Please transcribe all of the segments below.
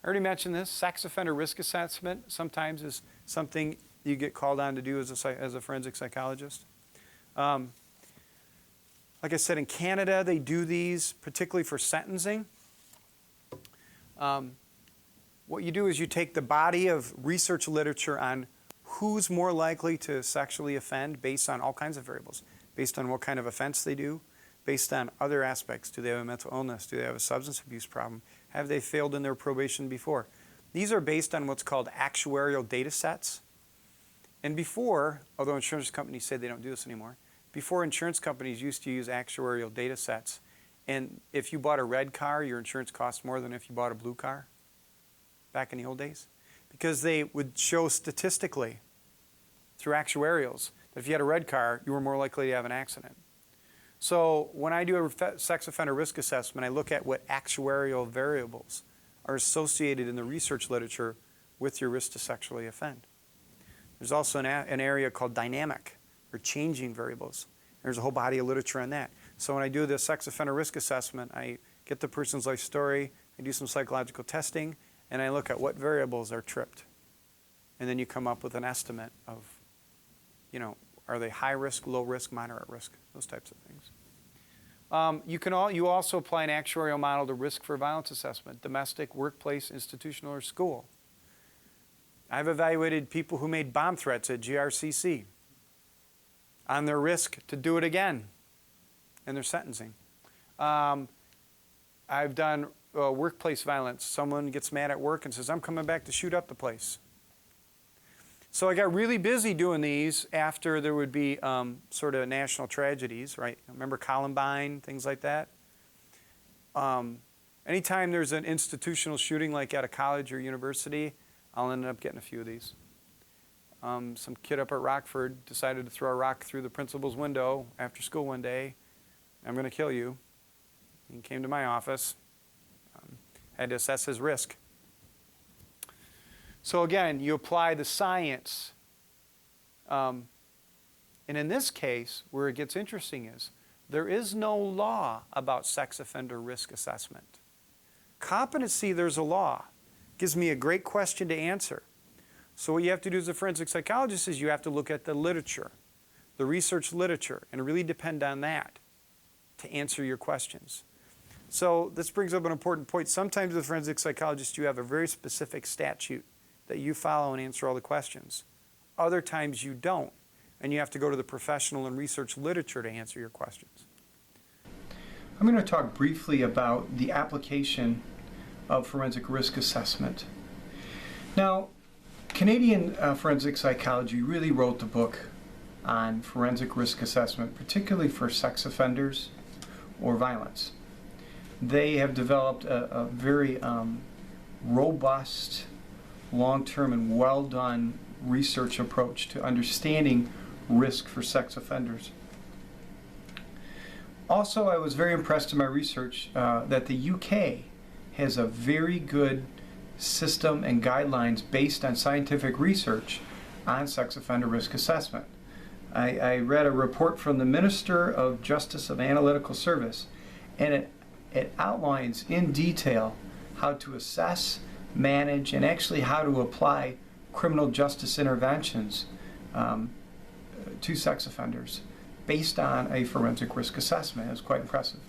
I already mentioned this. Sex offender risk assessment sometimes is something you get called on to do as a forensic psychologist. Like I said, in Canada, they do these, particularly for sentencing. What you do is you take the body of research literature on who's more likely to sexually offend based on all kinds of variables, based on what kind of offense they do, based on other aspects. Do they have a mental illness? Do they have a substance abuse problem? Have they failed in their probation before? These are based on what's called actuarial data sets. And before, although insurance companies say they don't do this anymore, before insurance companies used to use actuarial data sets. And if you bought a red car, your insurance cost more than if you bought a blue car back in the old days. Because they would show statistically through actuarials that if you had a red car, you were more likely to have an accident. So when I do a sex offender risk assessment, I look at what actuarial variables are associated in the research literature with your risk to sexually offend. There's also an area called dynamic or changing variables. There's a whole body of literature on that. So when I do the sex offender risk assessment, I get the person's life story, I do some psychological testing, and I look at what variables are tripped. And then you come up with an estimate of, are they high risk, low risk, moderate risk, those types of things. You also apply an actuarial model to risk for violence assessment, domestic, workplace, institutional, or school. I've evaluated people who made bomb threats at GRCC on their risk to do it again in their sentencing. I've done workplace violence. Someone gets mad at work and says, I'm coming back to shoot up the place. So I got really busy doing these after there would be sort of national tragedies, right? Remember Columbine, things like that? Anytime there's an institutional shooting like at a college or university, I'll end up getting a few of these. Some kid up at Rockford decided to throw a rock through the principal's window after school one day. I'm going to kill you. He came to my office. Had to assess his risk. So again, you apply the science. And in this case, where it gets interesting is, there is no law about sex offender risk assessment. Competency, there's a law. Gives me a great question to answer. So what you have to do as a forensic psychologist is you have to look at the literature, the research literature, and really depend on that to answer your questions. So this brings up an important point. Sometimes as a forensic psychologist, you have a very specific statute that you follow and answer all the questions. Other times you don't, and you have to go to the professional and research literature to answer your questions. I'm going to talk briefly about the application of forensic risk assessment. Now, Canadian forensic psychology really wrote the book on forensic risk assessment, particularly for sex offenders or violence. They have developed a very robust, long-term, and well-done research approach to understanding risk for sex offenders. Also, I was very impressed in my research that the UK has a very good system and guidelines based on scientific research on sex offender risk assessment. I read a report from the Minister of Justice of Analytical Service, and it outlines in detail how to assess, manage, and actually how to apply criminal justice interventions to sex offenders based on a forensic risk assessment. It's quite impressive.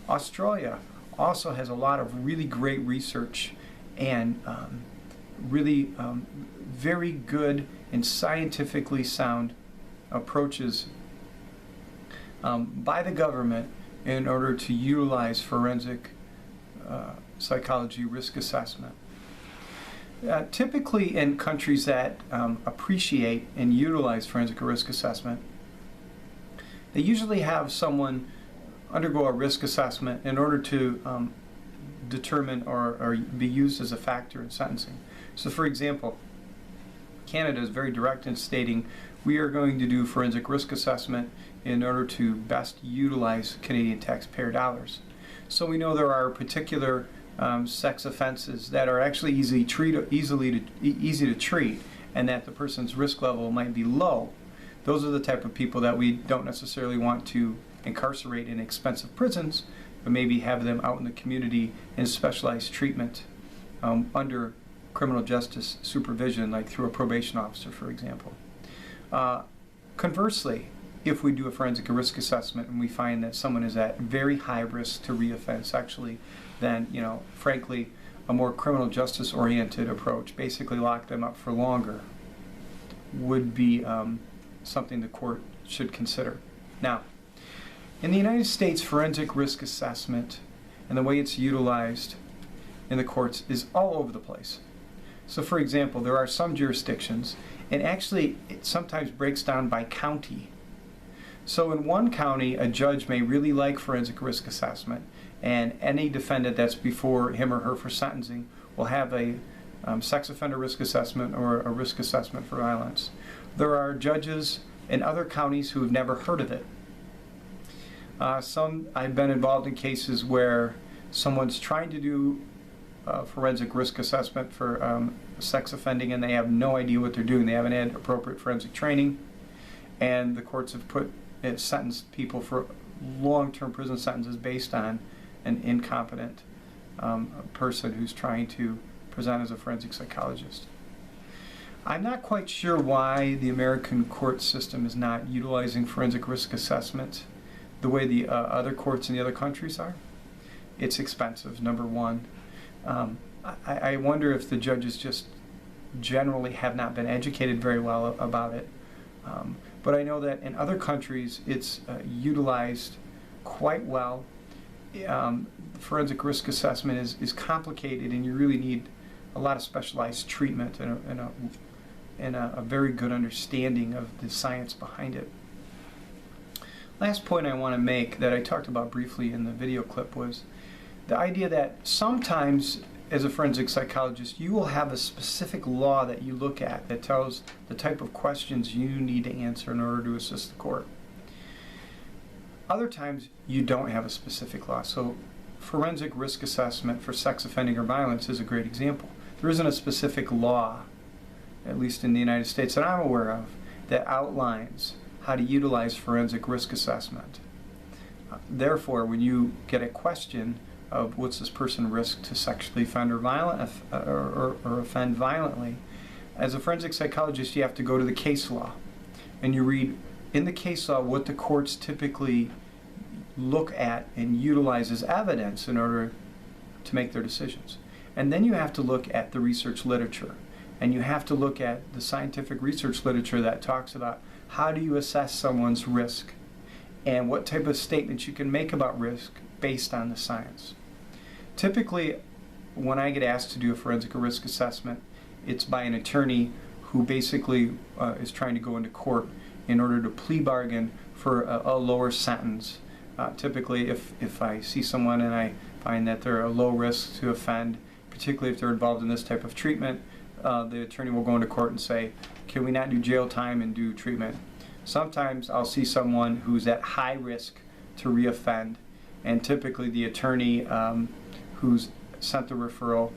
Australia also has a lot of really great research and really very good and scientifically sound approaches by the government in order to utilize forensic psychology risk assessment. Typically in countries that appreciate and utilize forensic risk assessment, they usually have someone undergo a risk assessment in order to determine or be used as a factor in sentencing. So for example, Canada is very direct in stating we are going to do forensic risk assessment in order to best utilize Canadian taxpayer dollars. So we know there are particular sex offenses that are actually easy to treat, and that the person's risk level might be low. Those are the type of people that we don't necessarily want to incarcerate in expensive prisons, but maybe have them out in the community in specialized treatment under criminal justice supervision, like through a probation officer, for example. Conversely, if we do a forensic risk assessment and we find that someone is at very high risk to reoffend sexually, then, frankly, a more criminal justice oriented approach, basically lock them up for longer, would be something the court should consider. Now, in the United States, forensic risk assessment and the way it's utilized in the courts is all over the place. So, for example, there are some jurisdictions, and actually it sometimes breaks down by county. So in one county, a judge may really like forensic risk assessment, and any defendant that's before him or her for sentencing will have a sex offender risk assessment or a risk assessment for violence. There are judges in other counties who have never heard of it. I've been involved in cases where someone's trying to do forensic risk assessment for sex offending, and they have no idea what they're doing. They haven't had appropriate forensic training, and the courts have sentenced people for long-term prison sentences based on an incompetent person who's trying to present as a forensic psychologist. I'm not quite sure why the American court system is not utilizing forensic risk assessment the way the other courts in the other countries are. It's expensive, number one. I wonder if the judges just generally have not been educated very well about it. But I know that in other countries it's utilized quite well. Forensic risk assessment is complicated, and you really need a lot of specialized treatment and a very good understanding of the science behind it. Last point I want to make that I talked about briefly in the video clip was the idea that sometimes as a forensic psychologist you will have a specific law that you look at that tells the type of questions you need to answer in order to assist the court. Other times you don't have a specific law. So forensic risk assessment for sex offending or violence is a great example. There isn't a specific law, at least in the United States that I'm aware of, that outlines how to utilize forensic risk assessment. Therefore, when you get a question of what's this person risk to sexually offend or offend violently, as a forensic psychologist you have to go to the case law and you read in the case law what the courts typically look at and utilize as evidence in order to make their decisions. And then you have to look at the research literature, and you have to look at the scientific research literature that talks about how do you assess someone's risk and what type of statements you can make about risk based on the science. Typically, when I get asked to do a forensic risk assessment, it's by an attorney who basically is trying to go into court in order to plea bargain for a lower sentence. Typically, if I see someone and I find that they're a low risk to offend, particularly if they're involved in this type of treatment, the attorney will go into court and say, can we not do jail time and do treatment? Sometimes I'll see someone who's at high risk to reoffend, and typically the attorney who's sent the referral,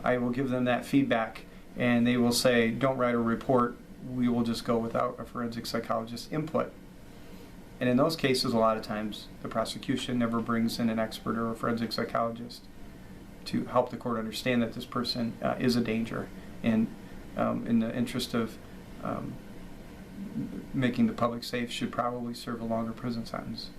I will give them that feedback, and they will say, don't write a report, we will just go without a forensic psychologist's input. And in those cases, a lot of times, the prosecution never brings in an expert or a forensic psychologist to help the court understand that this person is a danger, and in the interest of making the public safe, should probably serve a longer prison sentence.